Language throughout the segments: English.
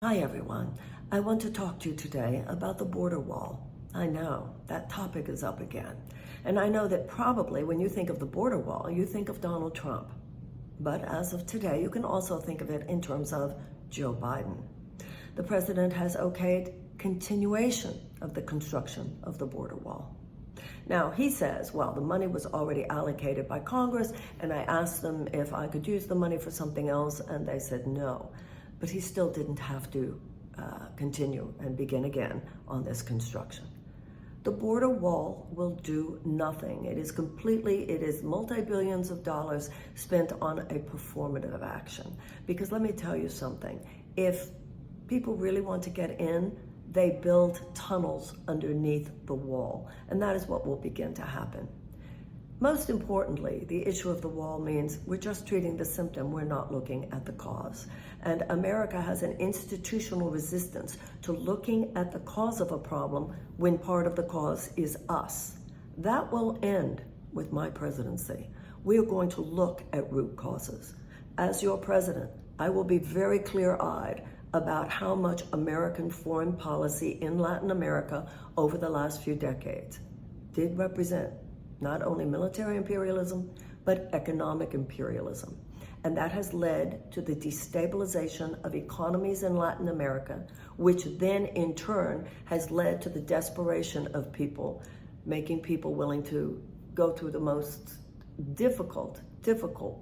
Hi everyone. I want to talk to you today about the border wall. I know that topic is up again. And I know that probably when you think of the border wall, you think of Donald Trump. But as of today, you can also think of it in terms of Joe Biden. The president has okayed continuation of the construction of the border wall. Now, he says, well, the money was already allocated by Congress, and I asked them if I could use the money for something else, and they said no. But he still didn't have to continue and begin again on this construction. The border wall will do nothing. It is multi-billions of dollars spent on a performative action. Because let me tell you something, if people really want to get in, they build tunnels underneath the wall. And that is what will begin to happen. Most importantly, the issue of the wall means we're just treating the symptom, we're not looking at the cause. And America has an institutional resistance to looking at the cause of a problem when part of the cause is us. That will end with my presidency. We are going to look at root causes. As your president, I will be very clear-eyed about how much American foreign policy in Latin America over the last few decades did represent not only military imperialism, but economic imperialism. And that has led to the destabilization of economies in Latin America, which then in turn has led to the desperation of people, making people willing to go through the most difficult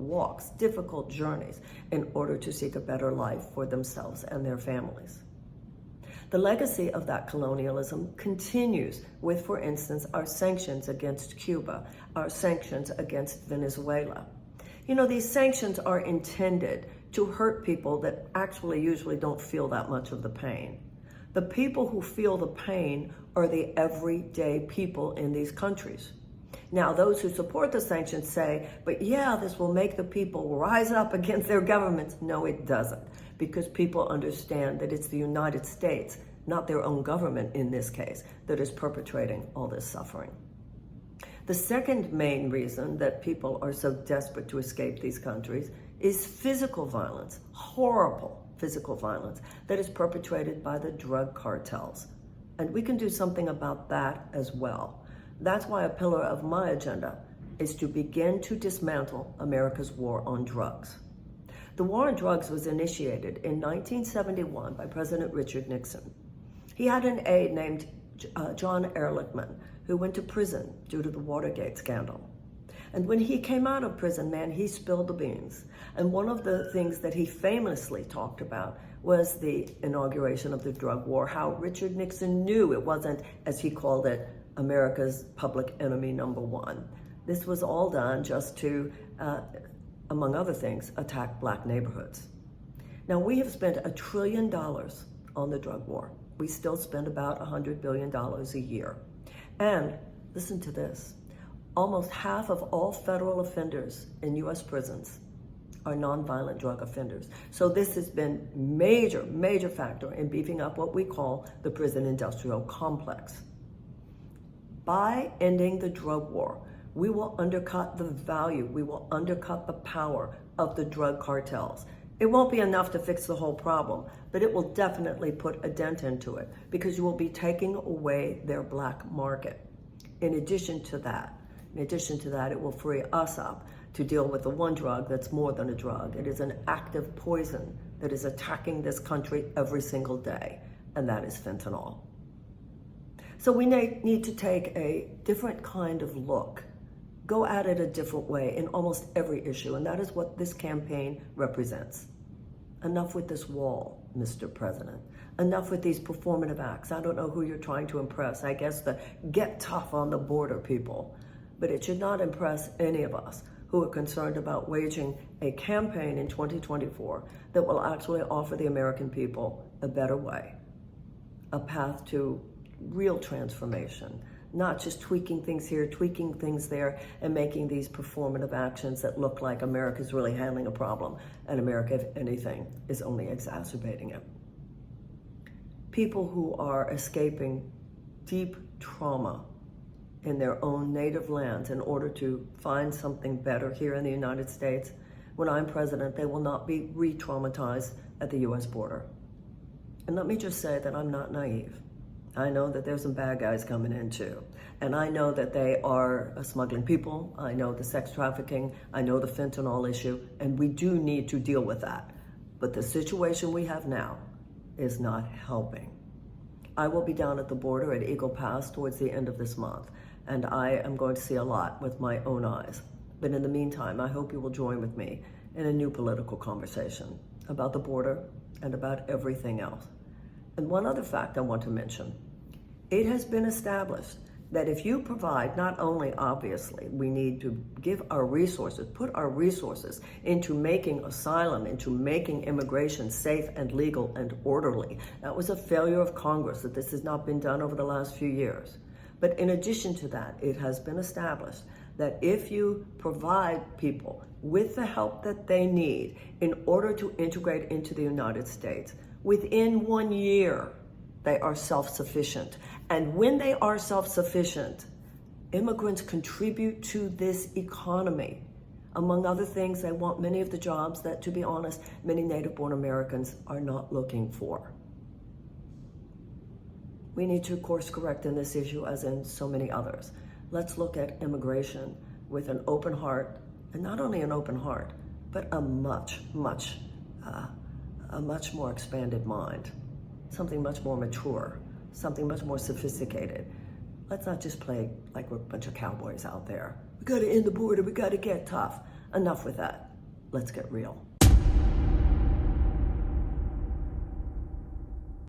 walks, difficult journeys in order to seek a better life for themselves and their families. The legacy of that colonialism continues with, for instance, our sanctions against Cuba, our sanctions against Venezuela. You know, these sanctions are intended to hurt people that actually usually don't feel that much of the pain. The people who feel the pain are the everyday people in these countries. Now, those who support the sanctions say, but yeah, this will make the people rise up against their governments. No, it doesn't, because people understand that it's the United States, not their own government in this case, that is perpetrating all this suffering. The second main reason that people are so desperate to escape these countries is physical violence, horrible physical violence that is perpetrated by the drug cartels. And we can do something about that as well. That's why a pillar of my agenda is to begin to dismantle America's war on drugs. The war on drugs was initiated in 1971 by President Richard Nixon. He had an aide named John Ehrlichman who went to prison due to the Watergate scandal. And when he came out of prison, man, he spilled the beans. And one of the things that he famously talked about was the inauguration of the drug war, how Richard Nixon knew it wasn't, as he called it, America's public enemy number one. This was all done just to, among other things, attack black neighborhoods. Now, we have spent $1 trillion on the drug war. We still spend about $100 billion a year. And listen to this, almost half of all federal offenders in US prisons are nonviolent drug offenders. So this has been major factor in beefing up what we call the prison industrial complex. By ending the drug war, we will undercut the value, we will undercut the power of the drug cartels. It won't be enough to fix the whole problem, but it will definitely put a dent into it because you will be taking away their black market. In addition to that, it will free us up to deal with the one drug that's more than a drug. It is an active poison that is attacking this country every single day, and that is fentanyl. So we need to take a different kind of look, go at it a different way in almost every issue, and that is what this campaign represents. Enough with this wall, Mr. President. Enough with these performative acts. I don't know who you're trying to impress. I guess the get tough on the border people. But it should not impress any of us who are concerned about waging a campaign in 2024 that will actually offer the American people a better way, a path to real transformation, not just tweaking things here, tweaking things there, and making these performative actions that look like America's really handling a problem, and America, if anything, is only exacerbating it. People who are escaping deep trauma in their own native lands in order to find something better here in the United States, when I'm president, they will not be re-traumatized at the US border. And let me just say that I'm not naive. I know that there's some bad guys coming in too. And I know that they are smuggling people. I know the sex trafficking. I know the fentanyl issue. And we do need to deal with that. But the situation we have now is not helping. I will be down at the border at Eagle Pass towards the end of this month. And I am going to see a lot with my own eyes. But in the meantime, I hope you will join with me in a new political conversation about the border and about everything else. And one other fact I want to mention. It has been established that if you provide, not only obviously we need to give our resources, put our resources into making asylum, into making immigration safe and legal and orderly. That was a failure of Congress that this has not been done over the last few years. But in addition to that, it has been established that if you provide people with the help that they need in order to integrate into the United States, within 1 year, they are self-sufficient. And when they are self-sufficient, immigrants contribute to this economy. Among other things, they want many of the jobs that, to be honest, many native-born Americans are not looking for. We need to course correct in this issue as in so many others. Let's look at immigration with an open heart, and not only an open heart, but a much more expanded mind, something much more mature, something much more sophisticated. Let's not just play like we're a bunch of cowboys out there. We gotta end the border, we gotta get tough. Enough with that. Let's get real.